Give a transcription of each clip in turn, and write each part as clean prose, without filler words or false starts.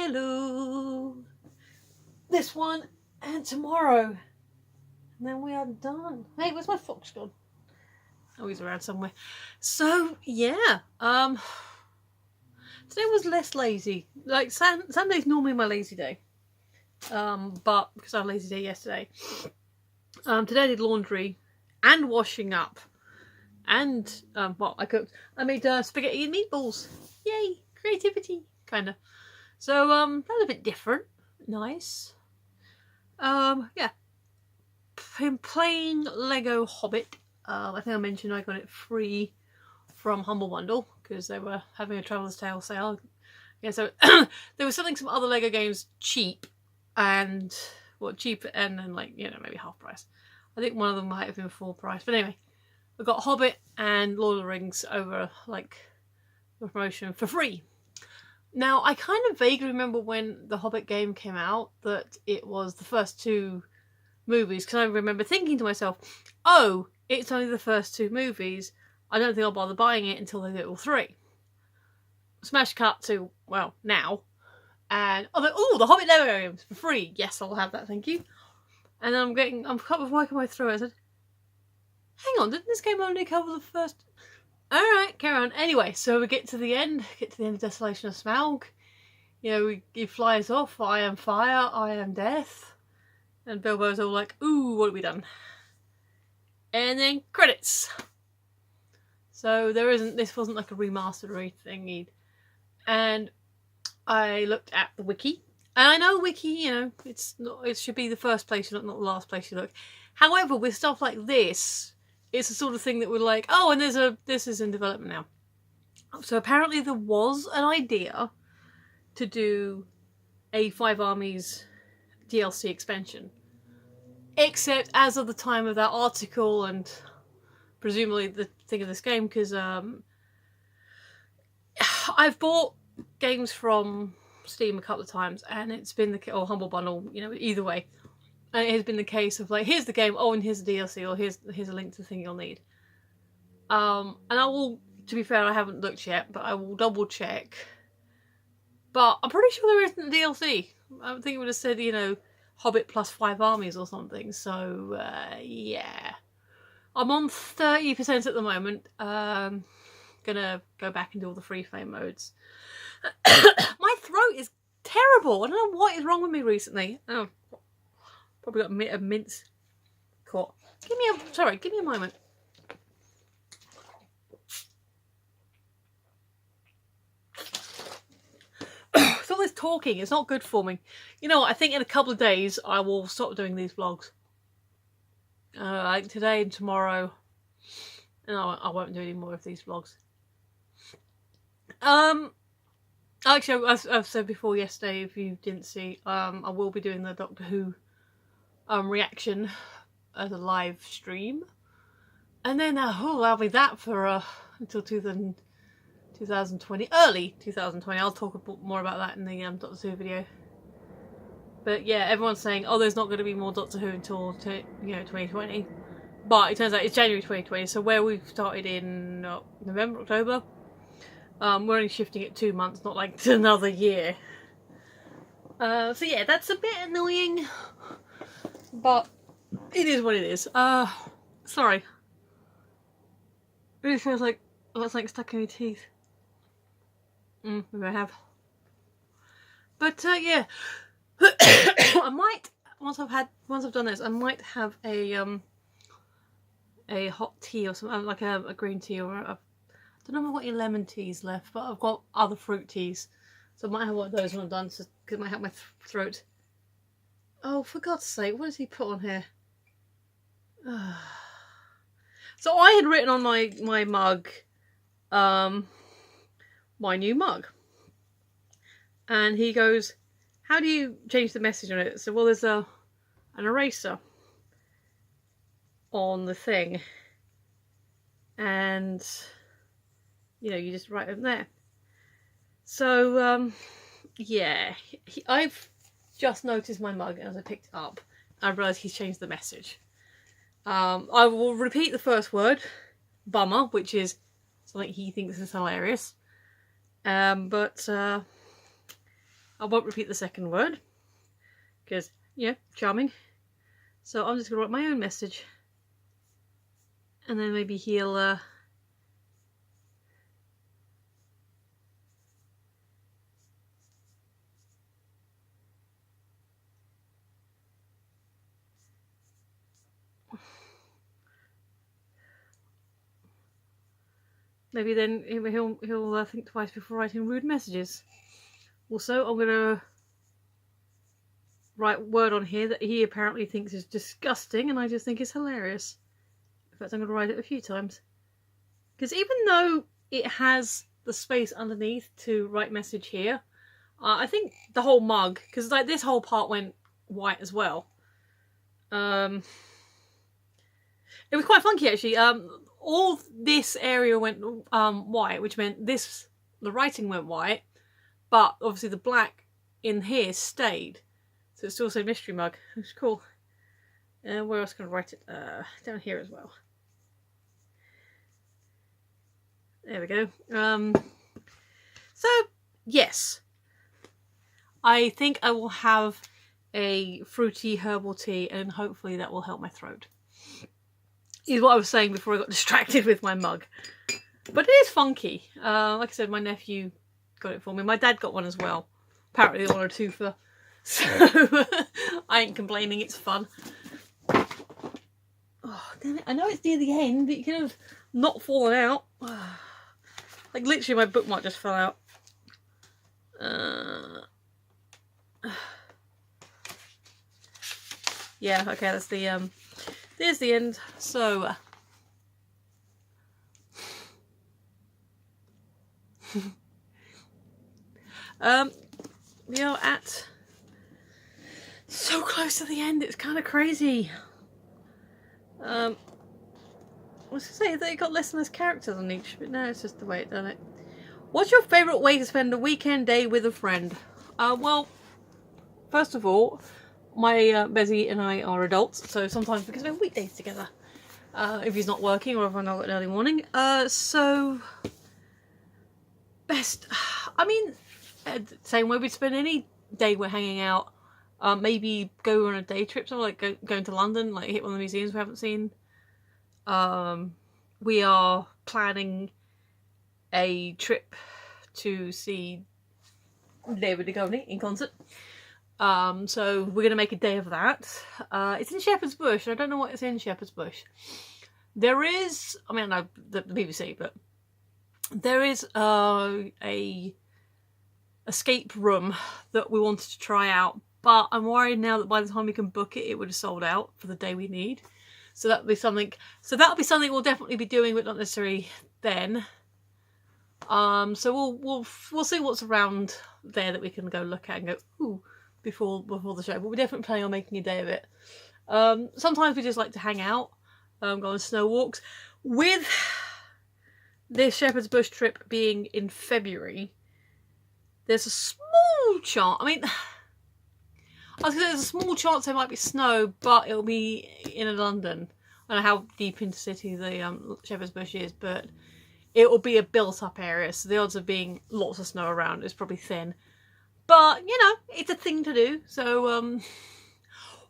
hello. This one and tomorrow. And then we are done. Hey, where's my fox gone? Oh, he's around somewhere. So, yeah. Today was less lazy. Like, Sunday's normally my lazy day. But, because I had a lazy day yesterday. Today I did laundry and washing up. And, well, I cooked. I made spaghetti and meatballs. Yay! Creativity, kind of. So, that was a bit different. Nice. Yeah. Been playing Lego Hobbit. I think I mentioned I got it free from Humble Bundle because they were having a Traveller's Tale sale. Yeah, so there was some other Lego games cheap and then like, you know, maybe half price. I think one of them might have been full price. But anyway, I got Hobbit and Lord of the Rings over like the promotion for free. Now, I kind of vaguely remember when the Hobbit game came out that it was the first two movies, because I remember thinking to myself, oh, it's only the first two movies. I don't think I'll bother buying it until they do all three. Smash cut to, well, now. And I thought, oh, the Hobbit Lego games for free. Yes, I'll have that, thank you. And then I'm kind of working my way through it. I said, hang on, didn't this game only cover the first? Alright, carry on. Anyway, so we get to the end of Desolation of Smaug. You know, he flies off, I am fire, I am death. And Bilbo's all like, ooh, what have we done? And then credits. So this wasn't like a remastered or anything. And I looked at the wiki. And I know wiki, you know, it should be the first place you look, not the last place you look. However, with stuff like this, it's the sort of thing that we're like, oh, and this is in development now. So apparently there was an idea to do a 5 Armies DLC expansion. Except as of the time of that article and presumably the thing of this game, because I've bought games from Steam a couple of times and it's been or Humble Bundle, you know, either way. And it has been the case of like, here's the game, oh, and here's the DLC, or here's a link to the thing you'll need. And I will, to be fair, I haven't looked yet, but I will double check. But I'm pretty sure there isn't a DLC. I think it would have said, you know, Hobbit plus 5 Armies or something. So, yeah. I'm on 30% at the moment. Gonna go back and do all the free flame modes. My throat is terrible. I don't know what is wrong with me recently. Oh. Probably got a mince caught. Give me a moment. So all this talking is not good for me. You know what? I think in a couple of days I will stop doing these vlogs. Like today and tomorrow. And I won't do any more of these vlogs. Actually, as I've said before yesterday, if you didn't see, I will be doing the Doctor Who reaction as a live stream, and then I'll be that for until 2020, early 2020. I'll talk more about that in the Doctor Who video. But yeah, everyone's saying, oh, there's not going to be more Doctor Who until 2020, but it turns out it's January 2020. So where we've started in November, October, we're only shifting it 2 months, not like another year. So yeah, that's a bit annoying. But it is what it is. Sorry. It really feels like it's like stuck in my teeth. Maybe I have. But yeah, I might once I've done this, I might have a hot tea or something, like a green tea, or I don't know if I've got any lemon teas left, but I've got other fruit teas, so I might have one of those when I'm done, because it might help my throat. Oh, for God's sake, what does he put on here? So I had written on my mug, my new mug. And he goes, how do you change the message on it? So, well, there's an eraser on the thing. And, you know, you just write them there. So, yeah, I've just noticed my mug as I picked it up. I realised he's changed the message. I will repeat the first word, bummer, which is something he thinks is hilarious. But I won't repeat the second word because, yeah, charming. So I'm just going to write my own message. And then maybe he'll... maybe then he'll think twice before writing rude messages. Also, I'm going to write a word on here that he apparently thinks is disgusting, and I just think it's hilarious. In fact, I'm going to write it a few times. Because even though it has the space underneath to write message here, I think the whole mug, because like this whole part went white as well. It was quite funky actually. All this area went white, which meant the writing went white, but obviously the black in here stayed. So it still said mystery mug, which is cool. And where else can I write it? Down here as well. There we go. So, yes. I think I will have a fruity herbal tea, and hopefully that will help my throat. Is what I was saying before I got distracted with my mug. But it is funky. Like I said, my nephew got it for me. My dad got one as well. Apparently they wanted two for... So, I ain't complaining, it's fun. Oh, damn it. I know it's near the end, but you could have not fallen out. Like, literally my bookmark just fell out. Yeah, okay, that's the, there's the end. So, we are at so close to the end, it's kind of crazy. I was going to say that it got less and less characters on each, but no, it's just the way it done it. What's your favourite way to spend a weekend day with a friend? Well, first of all, my Bezzy and I are adults, so sometimes we can spend weekdays together. If he's not working or if I'm not at early morning. So, best, I mean, same way we'd spend any day we're hanging out. Maybe go on a day trip, so like going to London, like hit one of the museums we haven't seen. We are planning a trip to see David Duchovny in concert. So we're going to make a day of that. It's in Shepherd's Bush. I don't know what it's in Shepherd's Bush. There is, I mean, I know the BBC, but there is a escape room that we wanted to try out. But I'm worried now that by the time we can book it, it would have sold out for the day we need. So that'll be something. So that'll be something we'll definitely be doing, but not necessarily then. So we'll see what's around there that we can go look at and go ooh before the show. But we're definitely planning on making a day of it. Sometimes we just like to hang out, go on snow walks. With this Shepherd's Bush trip being in February, there's a small chance. I mean. I was going to say there's a small chance there might be snow, but it'll be in London. I don't know how deep into city the Shepherd's Bush is, but it will be a built-up area, so the odds of being lots of snow around is probably thin. But, you know, it's a thing to do. So,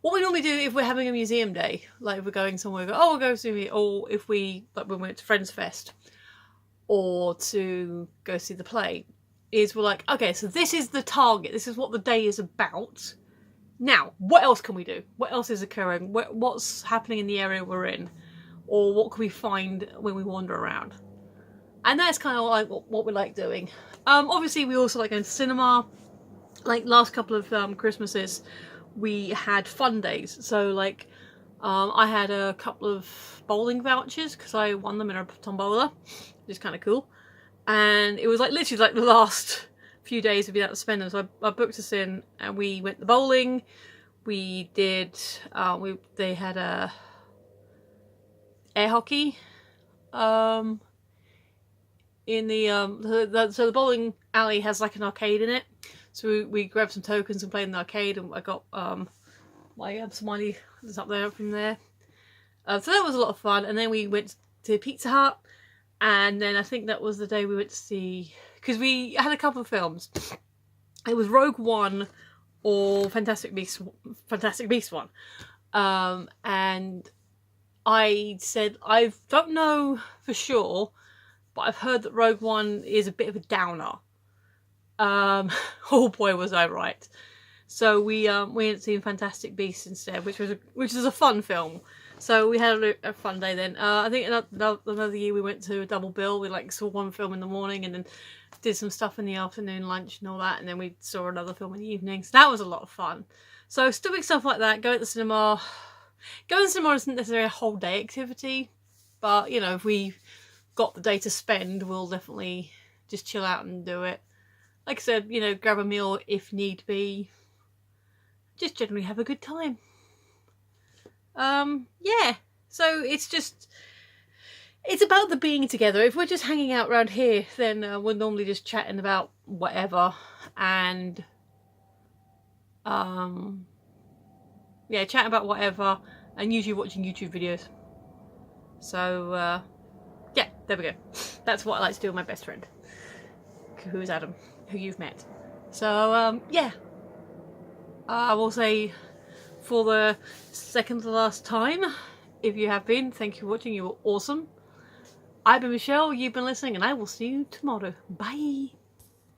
what we normally do if we're having a museum day, like if we're going somewhere, we'll go see it, or if we, like when we went to Friends Fest, or to go see the play, is we're like, okay, so this is the target, this is what the day is about. Now, what else can we do? What else is occurring? What's happening in the area we're in? Or what can we find when we wander around? And that's kind of like what we like doing. Obviously, we also like going to cinema. Like last couple of Christmases, we had fun days. So like, I had a couple of bowling vouchers because I won them in a tombola, which is kind of cool. And it was like literally like the last few days of being able to spend them, so I booked us in and we went to bowling. We did they had a air hockey in the so the bowling alley has like an arcade in it, so we grabbed some tokens and played in the arcade, and I got my smiley was up there from there, so that was a lot of fun. And then we went to Pizza Hut, and then I think that was the day we went to see, because we had a couple of films. It was Rogue One or Fantastic Beasts 1. And I said, I don't know for sure, but I've heard that Rogue One is a bit of a downer. Oh boy, was I right. So we ended up seeing Fantastic Beasts instead, which was a fun film. So we had a fun day then. I think another year we went to a double bill. We like saw one film in the morning and then did some stuff in the afternoon, lunch and all that, and then we saw another film in the evening. So that was a lot of fun. So still doing stuff like that. Going to the cinema. Going to the cinema isn't necessarily a whole day activity, but you know, if we got the day to spend, we'll definitely just chill out and do it. Like I said, you know, grab a meal if need be. Just generally have a good time. Yeah. So it's about the being together. If we're just hanging out around here, then we're normally just chatting about whatever and yeah, chatting about whatever and usually watching YouTube videos. So yeah, there we go. That's what I like to do with my best friend, who is Adam, who you've met. So yeah, I will say for the second to last time, if you have been, thank you for watching. You were awesome. I've been Michelle, you've been listening, and I will see you tomorrow. Bye.